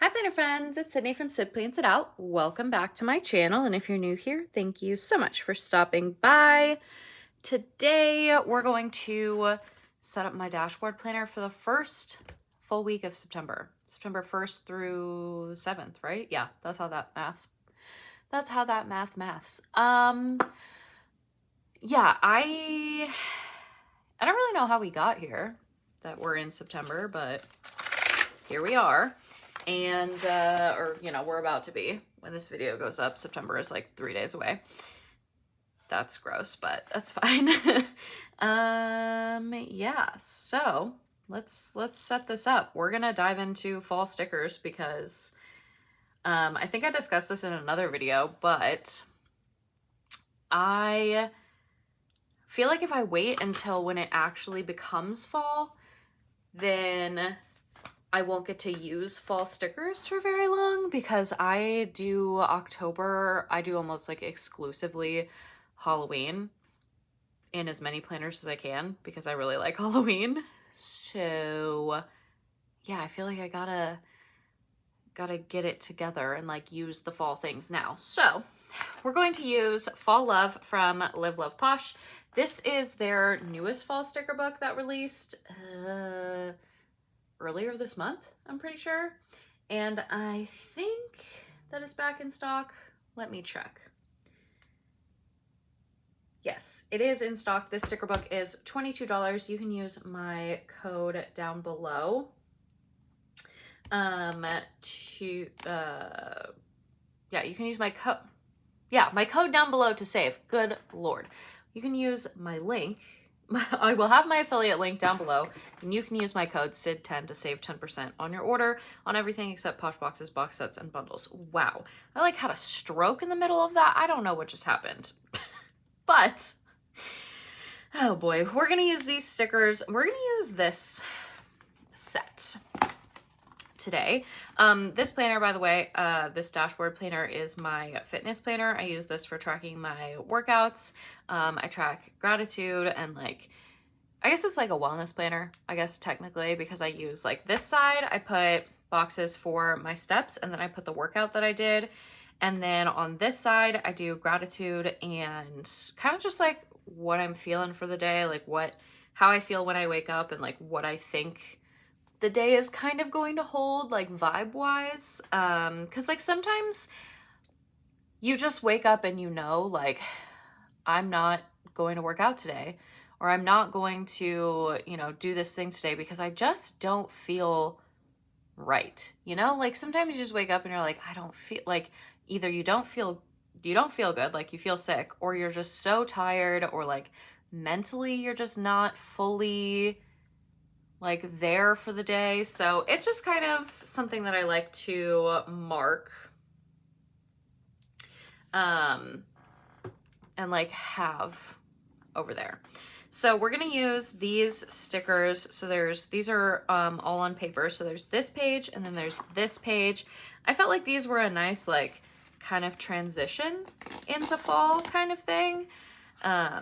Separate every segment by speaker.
Speaker 1: Hi planner friends, it's Sydney from Sid Plans It Out. Welcome back to my channel, and if you're new here, thank you so much for stopping by. Today we're going to set up my dashboard planner for the first full week of September. September 1st through 7th, right? Yeah, that's how that maths. Yeah, I don't really know how we got here, that we're in September, but here we are. And, we're about to be. When this video goes up, September is like 3 days away. That's gross, but that's fine. Yeah, so let's set this up. We're gonna dive into fall stickers because I think I discussed this in another video, but I feel like if I wait until when it actually becomes fall, then I won't get to use fall stickers for very long because I do almost like exclusively Halloween in as many planners as I can because I really like Halloween. So yeah, I feel like I gotta get it together and like use the fall things now. So we're going to use Fall Love from Live Love Posh. This is their newest fall sticker book that released earlier this month, I'm pretty sure. And I think that it's back in stock. Let me check. Yes, it is in stock. This sticker book is $22. You can use my code down below. You can use my code. Yeah, my code down below to save. Good Lord. You can use my link. I will have my affiliate link down below, and you can use my code SID10 to save 10% on your order on everything except Posh boxes, box sets, and bundles. Wow. I like had a stroke in the middle of that. I don't know what just happened. But, oh boy, we're going to use these stickers. We're going to use this set today. This planner, by the way, this dashboard planner is my fitness planner. I use this for tracking my workouts. I track gratitude and like, I guess it's like a wellness planner, I guess technically, because I use like this side, I put boxes for my steps and then I put the workout that I did. And then on this side, I do gratitude and kind of just like what I'm feeling for the day, like how I feel when I wake up and like what I think the day is kind of going to hold, like vibe wise. Cause like sometimes you just wake up and you know, like I'm not going to work out today, or I'm not going to, do this thing today because I just don't feel right. Like sometimes you just wake up and you're like, I don't feel like either you don't feel good, like you feel sick, or you're just so tired, or like mentally you're just not fully like there for the day. So it's just kind of something that I like to mark and like have over there. So we're gonna use these stickers. So these are all on paper. So there's this page and then there's this page. I felt like these were a nice like kind of transition into fall kind of thing. Yeah,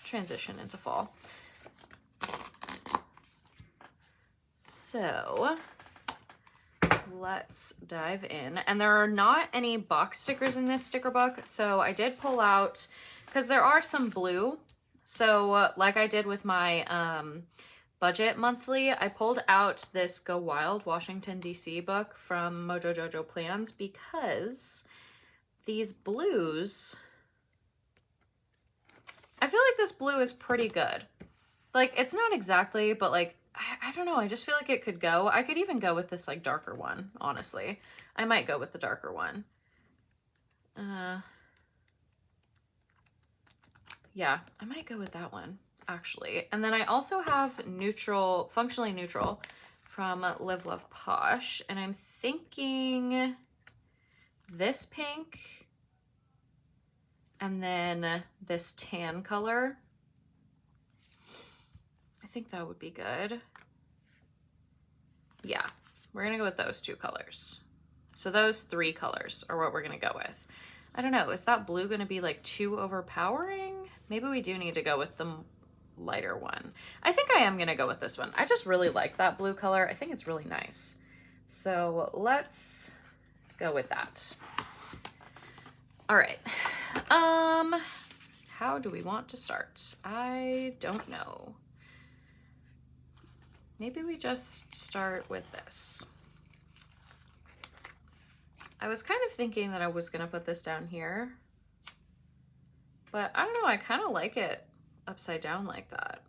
Speaker 1: transition into fall. So let's dive in. And there are not any box stickers in this sticker book. So I did pull out, because there are some blue. So like I did with my budget monthly, I pulled out this Go Wild Washington, D.C. book from Mojo Jojo Plans because these blues, I feel like this blue is pretty good. Like it's not exactly, but like, I don't know. I just feel like it could go. I could even go with this like darker one, honestly. I might go with the darker one. Yeah, I might go with that one actually. And then I also have functionally neutral from Live Love Posh. And I'm thinking this pink and then this tan color. I think that would be good. Yeah, we're gonna go with those two colors. So those three colors are what we're gonna go with. I don't know, is that blue gonna be like too overpowering? Maybe we do need to go with lighter one. I think I am gonna go with this one. I just really like that blue color. I think it's really nice. So let's go with that. All right. How do we want to start? I don't know. Maybe we just start with this. I was kind of thinking that I was gonna put this down here, but I don't know, I kind of like it upside down like that.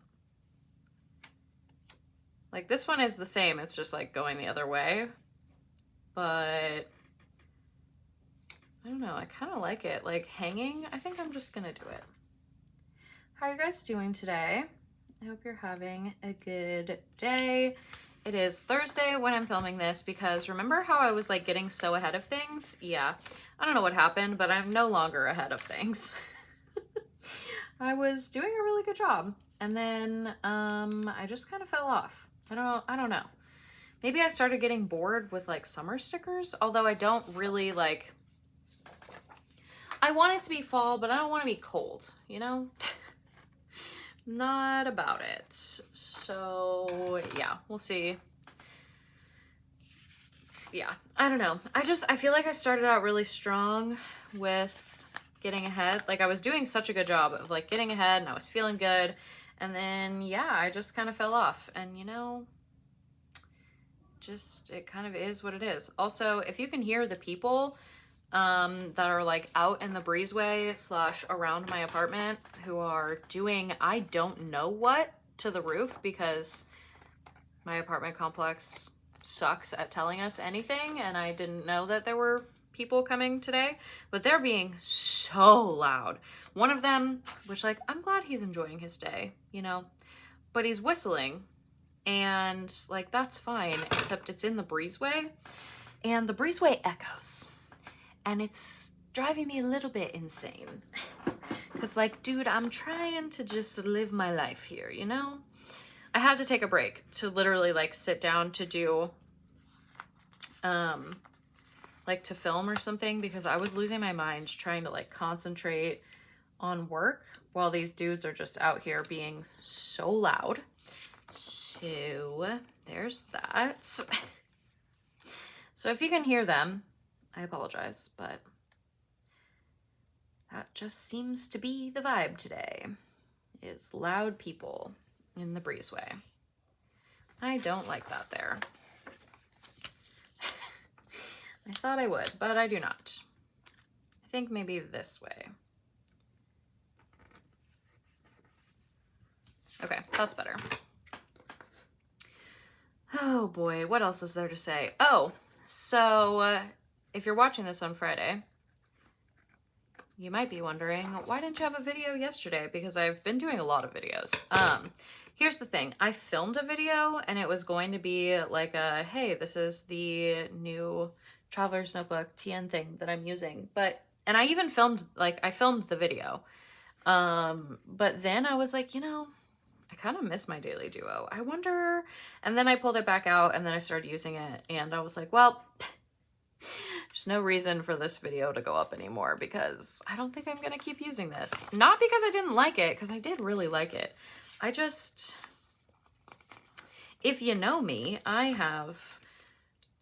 Speaker 1: Like this one is the same, it's just like going the other way, but I don't know, I kind of like it. Like hanging, I think I'm just gonna do it. How are you guys doing today? I hope you're having a good day. It is Thursday when I'm filming this because remember how I was like getting so ahead of things? Yeah, I don't know what happened, but I'm no longer ahead of things. I was doing a really good job and then I just kind of fell off. I don't know. Maybe I started getting bored with like summer stickers, although I don't really like, I want it to be fall, but I don't want to be cold, you know? Not about it. So yeah, we'll see. Yeah, I don't know. I feel like I started out really strong with getting ahead. Like I was doing such a good job of like getting ahead and I was feeling good. And then, yeah, I just kind of fell off and you know, just, it kind of is what it is. Also, if you can hear the people that are like out in the breezeway / around my apartment who are doing I don't know what to the roof because my apartment complex sucks at telling us anything and I didn't know that there were people coming today, but they're being so loud. One of them, which like I'm glad he's enjoying his day, you know, but he's whistling and like that's fine, except it's in the breezeway and the breezeway echoes. And it's driving me a little bit insane. Cause like, dude, I'm trying to just live my life here, you know? I had to take a break to literally like sit down to do, like to film or something because I was losing my mind trying to like concentrate on work while these dudes are just out here being so loud. So there's that. So if you can hear them, I apologize, but that just seems to be the vibe today, is loud people in the breezeway. I don't like that there. I thought I would, but I do not. I think maybe this way. Okay, that's better. Oh boy, what else is there to say? Oh, so if you're watching this on Friday, you might be wondering, why didn't you have a video yesterday? Because I've been doing a lot of videos. Here's the thing. I filmed a video and it was going to be like a, hey, this is the new Traveler's Notebook TN thing that I'm using. And I even filmed, like I filmed the video. But then I was like, you know, I kind of miss my daily duo. I wonder, and then I pulled it back out and then I started using it and I was like, well, there's no reason for this video to go up anymore because I don't think I'm going to keep using this. Not because I didn't like it, because I did really like it. I just, if you know me, I have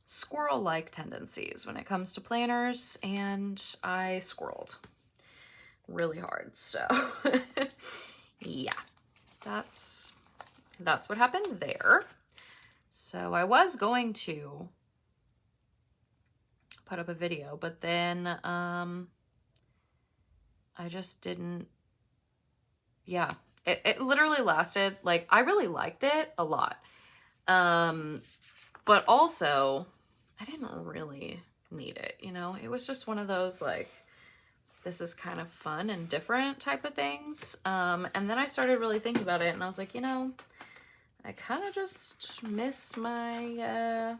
Speaker 1: squirrel-like tendencies when it comes to planners and I squirreled really hard. So yeah. That's what happened there. So I was going to put up a video, but then I just didn't. Yeah, it literally lasted, like, I really liked it a lot. But also I didn't really need it, you know? It was just one of those like, this is kind of fun and different type of things. And then I started really thinking about it and I was like, you know, I kind of just miss my,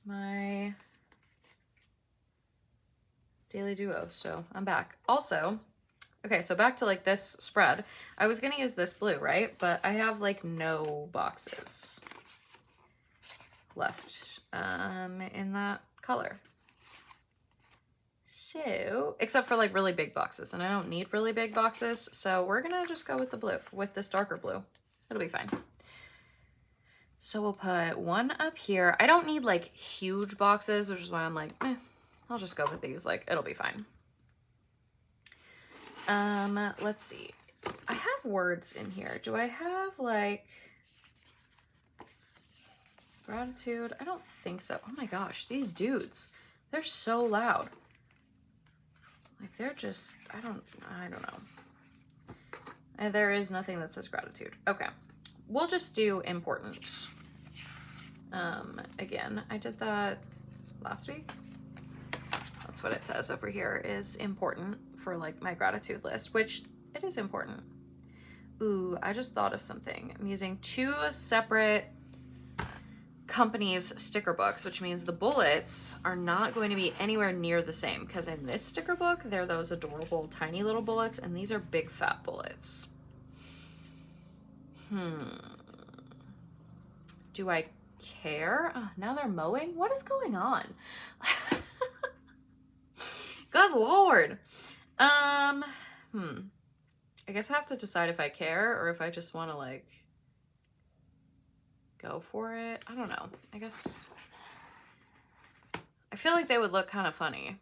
Speaker 1: my daily duo. So I'm back. Also, okay, so back to like this spread. I was going to use this blue, right? But I have like no boxes left in that color. So, except for like really big boxes, and I don't need really big boxes, so we're gonna just go with the blue, with this darker blue. It'll be fine. So we'll put one up here. I don't need like huge boxes, which is why I'm like, I'll just go with these, like it'll be fine. Let's see. I have words in here. Do I have like gratitude? I don't think so. Oh my gosh, these dudes, they're so loud. Like they're just, I don't know. And there is nothing that says gratitude. Okay, we'll just do important. Again, I did that last week. That's what it says over here, is important for like my gratitude list, which it is important. Ooh, I just thought of something. I'm using 2 separate companies' sticker books, which means the bullets are not going to be anywhere near the same, because in this sticker book, they're those adorable tiny little bullets, and these are big fat bullets. Do I care? Oh, now they're mowing? What is going on? Good Lord. I guess I have to decide if I care or if I just want to like go for it. I don't know. I guess I feel like they would look kind of funny.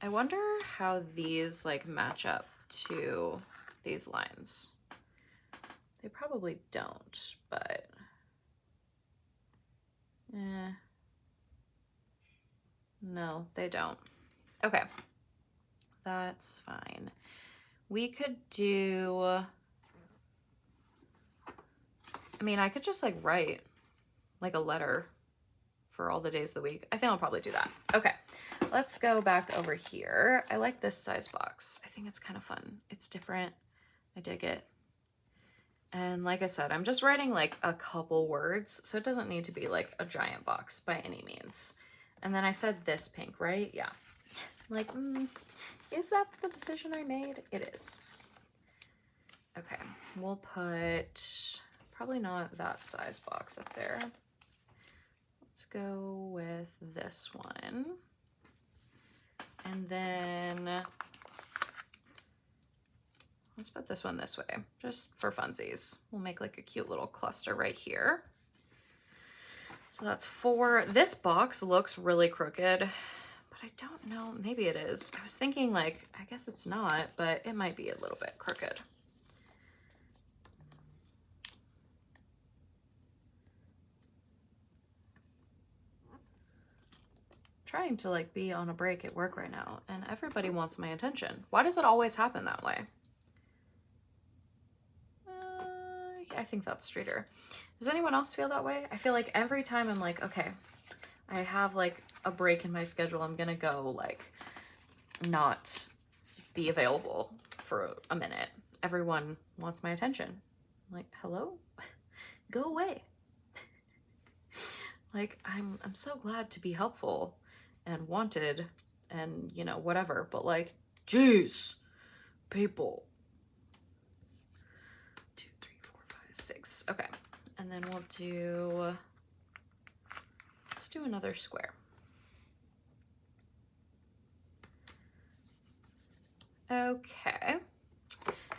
Speaker 1: I wonder how these like match up to these lines. They probably don't, but no, they don't. Okay, that's fine. We could do, I mean, I could just like write like a letter for all the days of the week. I think I'll probably do that. Okay, let's go back over here. I like this size box. I think it's kind of fun. It's different. I dig it. And like I said, I'm just writing like a couple words, so it doesn't need to be like a giant box by any means. And then I said this pink, right? Yeah. Like, is that the decision I made? It is. Okay, we'll put probably not that size box up there. Let's go with this one. And then let's put this one this way, just for funsies. We'll make like a cute little cluster right here. So that's 4. This box looks really crooked, but I don't know, maybe it is. I was thinking like, I guess it's not, but it might be a little bit crooked. Trying to like be on a break at work right now, and everybody wants my attention. Why does it always happen that way? I think that's Streeter. Does anyone else feel that way? I feel like every time I'm like, okay, I have like a break in my schedule, I'm gonna go like not be available for a minute. Everyone wants my attention. I'm like, hello? Go away. Like, I'm so glad to be helpful and wanted and, you know, whatever, but like, geez, people. 2, 3, 4, 5, 6. Okay, and then we'll do, let's do another square. Okay,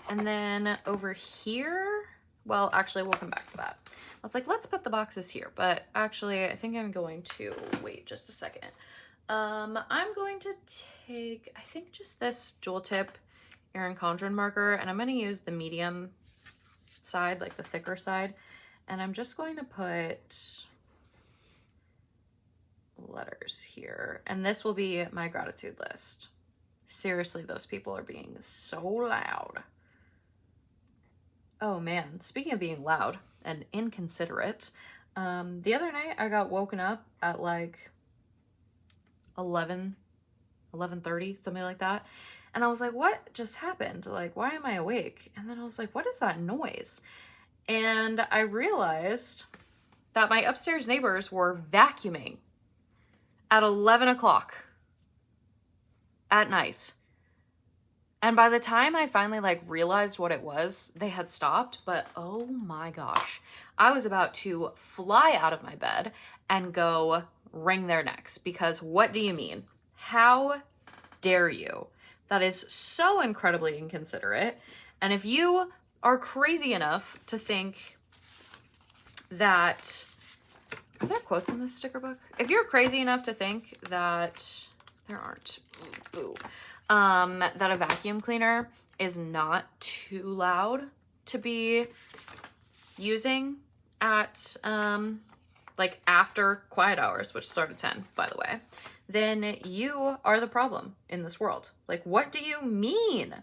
Speaker 1: and then over here, well, actually, we'll come back to that. I was like, let's put the boxes here, but actually, I think I'm going to wait just a second. I'm going to take, I think, just this dual tip Erin Condren marker, and I'm going to use the medium side, like the thicker side, and I'm just going to put letters here, and this will be my gratitude list. Seriously, those people are being so loud. Oh man, speaking of being loud and inconsiderate, the other night I got woken up at like 11:30, something like that. And I was like, what just happened? Like, why am I awake? And then I was like, what is that noise? And I realized that my upstairs neighbors were vacuuming at 11 o'clock at night. And by the time I finally like realized what it was, they had stopped, but oh my gosh, I was about to fly out of my bed and go wring their necks, because what do you mean? How dare you? That is so incredibly inconsiderate. And if you are crazy enough to think that, are there quotes in this sticker book? If you're crazy enough to think that, there aren't, boo, that a vacuum cleaner is not too loud to be using at, like after quiet hours, which start at 10, by the way, then you are the problem in this world. Like, what do you mean?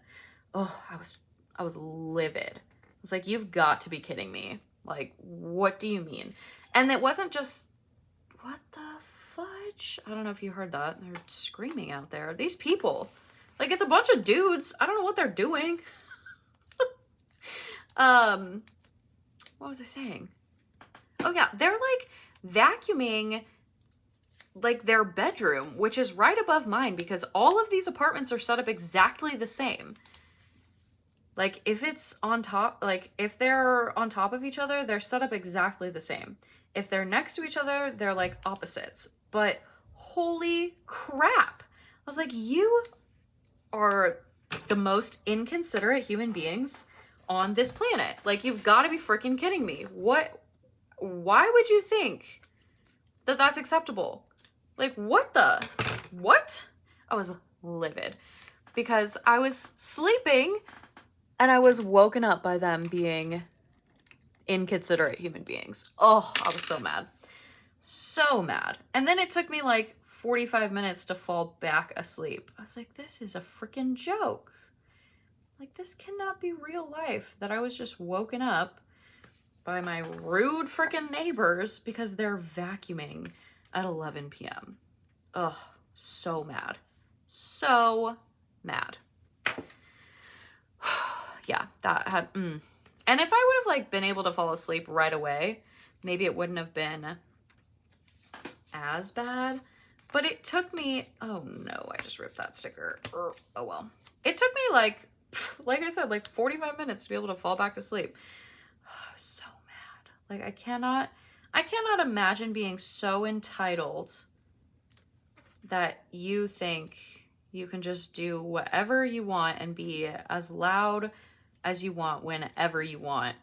Speaker 1: Oh, I was livid. I was like, you've got to be kidding me. Like, what do you mean? And it wasn't just, what the fudge? I don't know if you heard that. They're screaming out there. These people, like, it's a bunch of dudes. I don't know what they're doing. What was I saying? Oh yeah, they're like vacuuming like their bedroom, which is right above mine, because all of these apartments are set up exactly the same. Like if it's on top, like if they're on top of each other, they're set up exactly the same. If they're next to each other, they're like opposites. But holy crap. I was like, you are the most inconsiderate human beings on this planet. Like, you've got to be freaking kidding me. What? Why would you think that that's acceptable? Like, what the? What? I was livid because I was sleeping and I was woken up by them being inconsiderate human beings. Oh, I was so mad. So mad. And then it took me like 45 minutes to fall back asleep. I was like, this is a freaking joke. Like, this cannot be real life, that I was just woken up by my rude freaking neighbors because they're vacuuming at 11 p.m. Ugh, so mad. So mad. Yeah, that had, And if I would have like been able to fall asleep right away, maybe it wouldn't have been as bad. But it took me, oh no, I just ripped that sticker. Oh well. It took me like I said, like 45 minutes to be able to fall back to sleep. So mad. Like I cannot imagine being so entitled that you think you can just do whatever you want and be as loud as you want whenever you want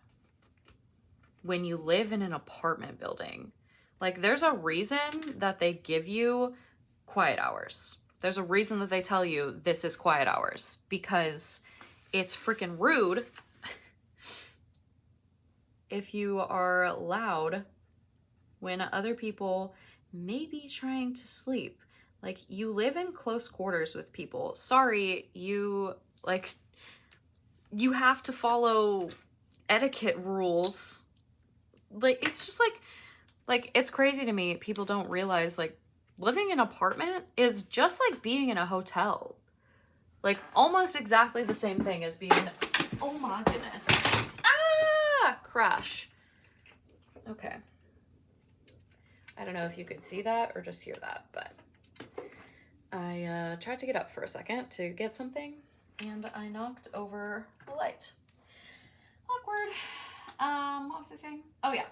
Speaker 1: when you live in an apartment building. Like, there's a reason that they give you quiet hours. There's a reason that they tell you this is quiet hours, because it's freaking rude if you are loud when other people may be trying to sleep. Like, you live in close quarters with people. Sorry, you have to follow etiquette rules. Like, it's just like, it's crazy to me. People don't realize, like, living in an apartment is just like being in a hotel. Like, almost exactly the same thing as being, oh my goodness. Ah, crash. Okay. I don't know if you could see that or just hear that, but I tried to get up for a second to get something, and I knocked over the light. Awkward. What was I saying? Oh yeah.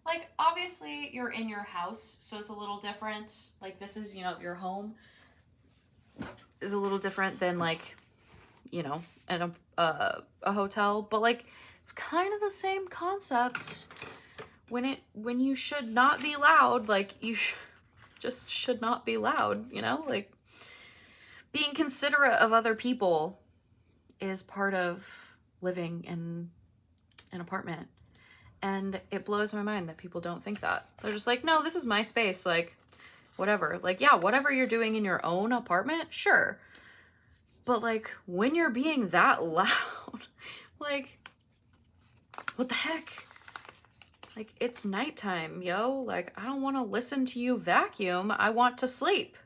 Speaker 1: Like, obviously you're in your house, so it's a little different. Like, this is, your home is a little different than, like, in a hotel, but like, it's kind of the same concept when you should not be loud. Like, you just should not be loud, like, being considerate of other people is part of living in an apartment. And it blows my mind that people don't think that. They're just like, no, this is my space. Like, whatever. Like, yeah, whatever you're doing in your own apartment, sure. But like, when you're being that loud, like, what the heck? Like, it's nighttime, yo. Like, I don't want to listen to you vacuum. I want to sleep.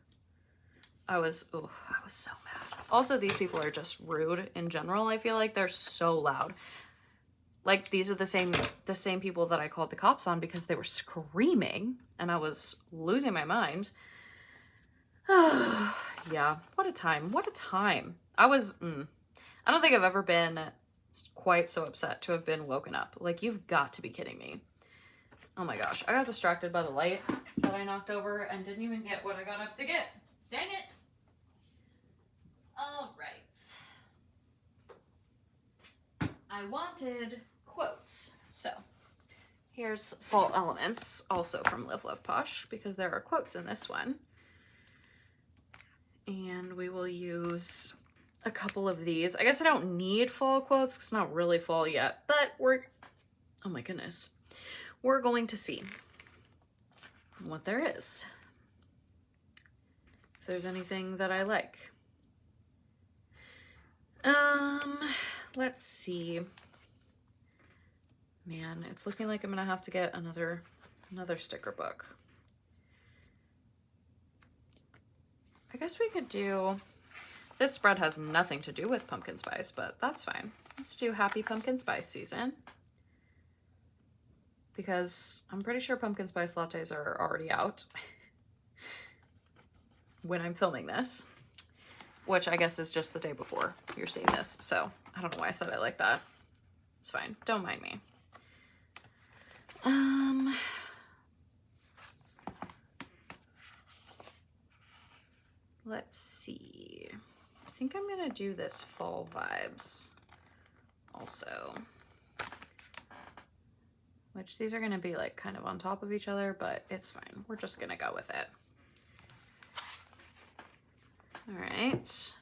Speaker 1: I was so mad. Also, these people are just rude in general. I feel like they're so loud. Like, these are the same people that I called the cops on because they were screaming and I was losing my mind. Yeah, what a time. What a time. I don't think I've ever been quite so upset to have been woken up. Like, you've got to be kidding me. Oh my gosh, I got distracted by the light that I knocked over and didn't even get what I got up to get. Dang it. All right. I wanted quotes. So here's Fall Elements, also from Live Love Posh, because there are quotes in this one. And we will use a couple of these. I guess I don't need fall quotes because it's not really fall yet, but oh my goodness. We're going to see what there is. If there's anything that I like. Let's see. Man, it's looking like I'm gonna have to get another sticker book. I guess we could do, this spread has nothing to do with pumpkin spice, but that's fine. Let's do Happy Pumpkin Spice Season. Because I'm pretty sure pumpkin spice lattes are already out when I'm filming this, which I guess is just the day before you're seeing this. So I don't know why I said it like that. It's fine. Don't mind me. Let's see. I think I'm gonna do this fall vibes also. Which these are gonna be like kind of on top of each other, but it's fine. We're just gonna go with it. All right.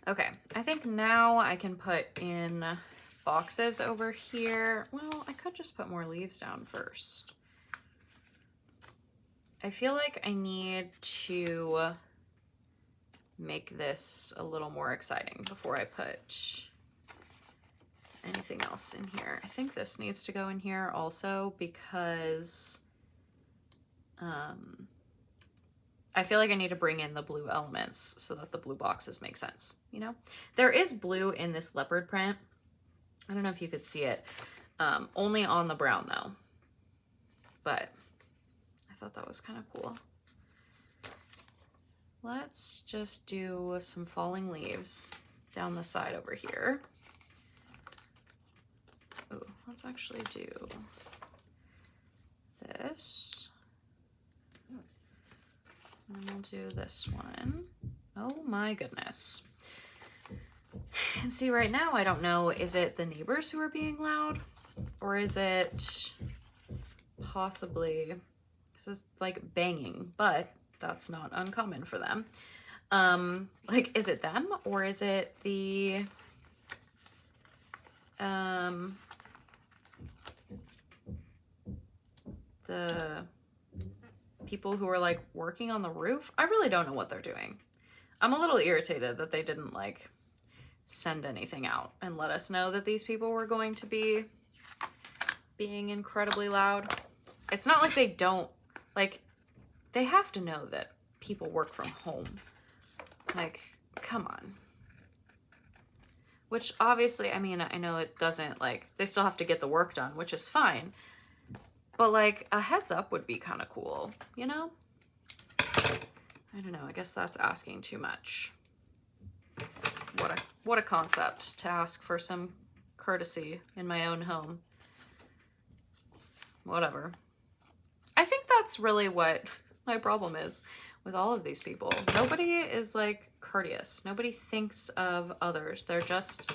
Speaker 1: Okay, I think now I can put in boxes over here. Well, I could just put more leaves down first. I feel like I need to make this a little more exciting before I put anything else in here. I think this needs to go in here also because I feel like I need to bring in the blue elements so that the blue boxes make sense, you know? There is blue in this leopard print. I don't know if you could see it. Only on the brown though. But I thought that was kind of cool. Let's just do some falling leaves down the side over here. Oh, let's actually do this. And then we'll do this one. Oh my goodness. And see, right now, I don't know, is it the neighbors who are being loud? Or is it possibly, this is like banging, but that's not uncommon for them. Like, is it them or is it the, people who are like working on the roof? I really don't know what they're doing. I'm a little irritated that they didn't like send anything out and let us know that these people were going to be being incredibly loud. It's not like they don't, like, they have to know that people work from home. Like, come on. Which obviously, I mean, I know it doesn't, like, they still have to get the work done, which is fine. But like, a heads up would be kind of cool, you know? I don't know, I guess that's asking too much. What a concept to ask for some courtesy in my own home. Whatever. I think that's really what my problem is with all of these people. Nobody is like courteous. Nobody thinks of others. They're just,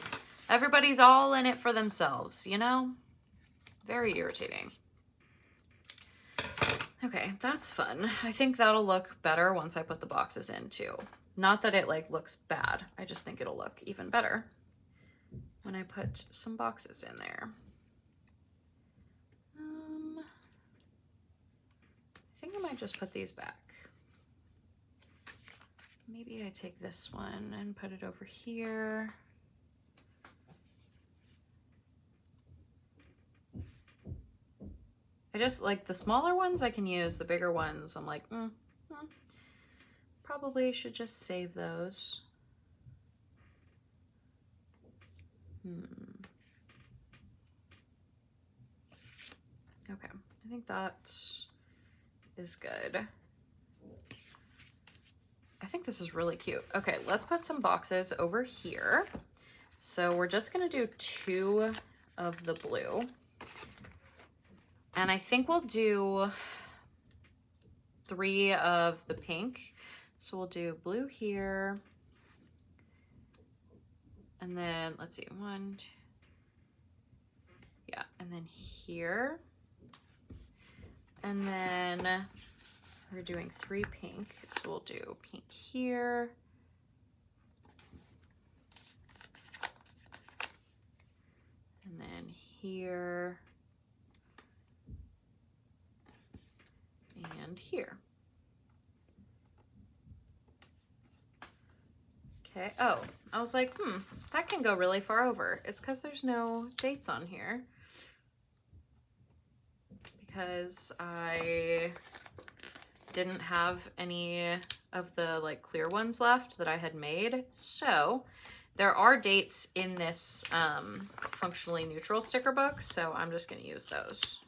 Speaker 1: everybody's all in it for themselves, you know? Very irritating. Okay, that's fun. I think that'll look better once I put the boxes in too. Not that it like looks bad. I just think it'll look even better when I put some boxes in there. I think I might just put these back. Maybe I take this one and put it over here. I just like the smaller ones I can use, the bigger ones I'm like, probably should just save those. Okay, I think that is good. I think this is really cute. Okay, let's put some boxes over here. So we're just gonna do 2 of the blue. And I think we'll do 3 of the pink. So we'll do blue here. And then let's see, 1, 2, yeah, and then here. And then we're doing 3 pink. So we'll do pink here. And then here. And here. Okay, oh, I was like, that can go really far over. It's because there's no dates on here. Because I didn't have any of the like clear ones left that I had made. So there are dates in this functionally neutral sticker book, so I'm just gonna use those.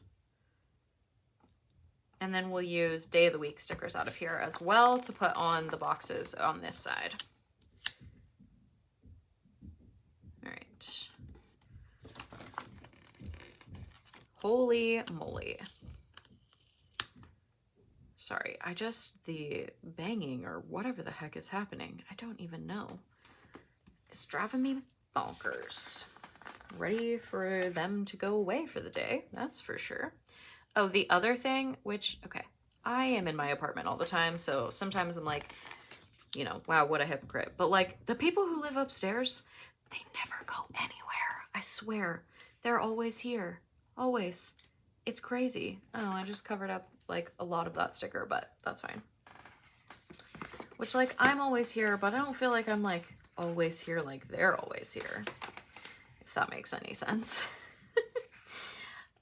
Speaker 1: And then we'll use day of the week stickers out of here as well to put on the boxes on this side. All right. Holy moly. Sorry, the banging or whatever the heck is happening, I don't even know. It's driving me bonkers. Ready for them to go away for the day, that's for sure. Oh, the other thing, which, okay, I am in my apartment all the time, so sometimes I'm like, you know, wow, what a hypocrite. But like, the people who live upstairs, they never go anywhere. I swear, they're always here, always. It's crazy. Oh, I just covered up like a lot of that sticker, but that's fine. Which like, I'm always here, but I don't feel like I'm like always here like they're always here. If that makes any sense.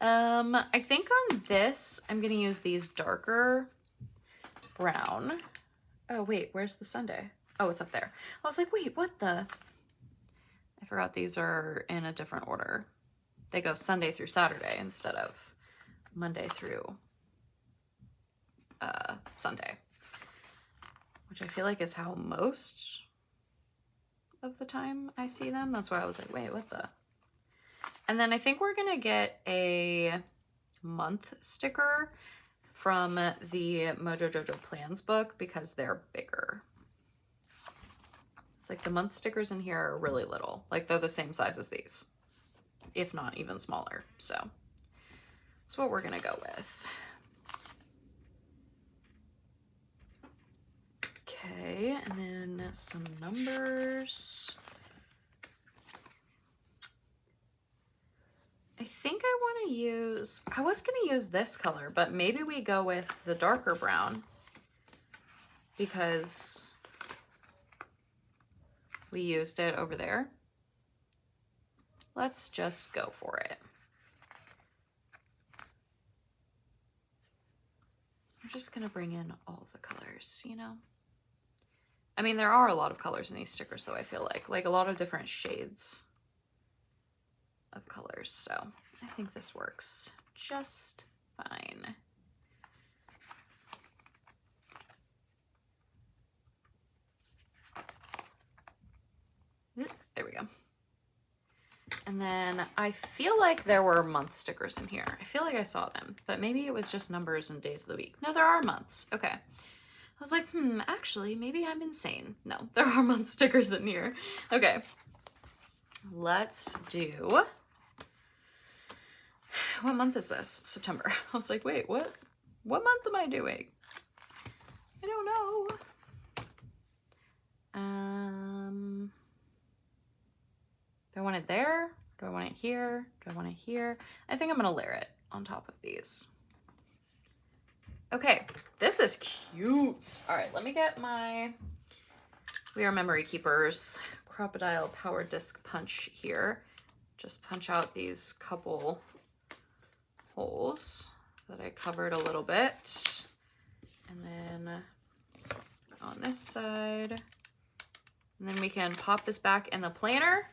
Speaker 1: I think on this, I'm gonna use these darker brown. Oh wait, where's the Sunday? Oh, it's up there. I was like, wait, what the? I forgot these are in a different order. They go Sunday through Saturday instead of Monday through Sunday, which I feel like is how most of the time I see them. That's why I was like, wait, what the? And then I think we're gonna get a month sticker from the Mojo Jojo Plans book because they're bigger. It's like the month stickers in here are really little. Like they're the same size as these, if not even smaller. So that's what we're gonna go with. Okay, and then some numbers. I think I want to use, I was going to use this color, but maybe we go with the darker brown because we used it over there. Let's just go for it. I'm just going to bring in all the colors, you know? I mean, there are a lot of colors in these stickers though, I feel like a lot of different shades of colors, so I think this works just fine. There we go. And then I feel like there were month stickers in here. I feel like I saw them, but maybe it was just numbers and days of the week. No, there are months. Okay. I was like, actually, maybe I'm insane. No, there are month stickers in here. Okay. Let's do, what month is this? September. I was like, wait, what month am I doing? I don't know. Do I want it there? Do I want it here? Do I want it here? I think I'm gonna layer it on top of these. Okay, this is cute. All right, let me get my We Are Memory Keepers Crocodile Power Disc Punch here. Just punch out these couple holes that I covered a little bit. And then on this side. And then we can pop this back in the planner.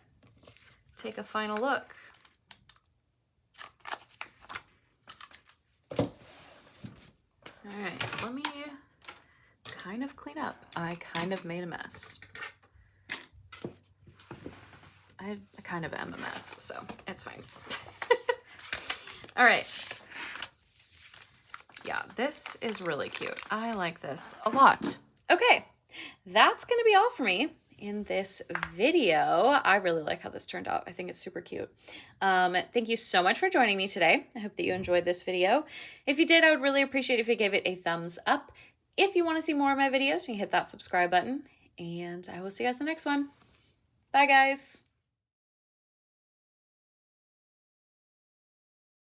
Speaker 1: Take a final look. All right, let me kind of clean up. I kind of made a mess. I kind of am a mess, so it's fine. All right. Yeah, this is really cute. I like this a lot. Okay, that's gonna be all for me in this video. I really like how this turned out. I think it's super cute. Thank you so much for joining me today. I hope that you enjoyed this video. If you did, I would really appreciate if you gave it a thumbs up. If you want to see more of my videos, you can hit that subscribe button, and I will see you guys in the next one. Bye, guys.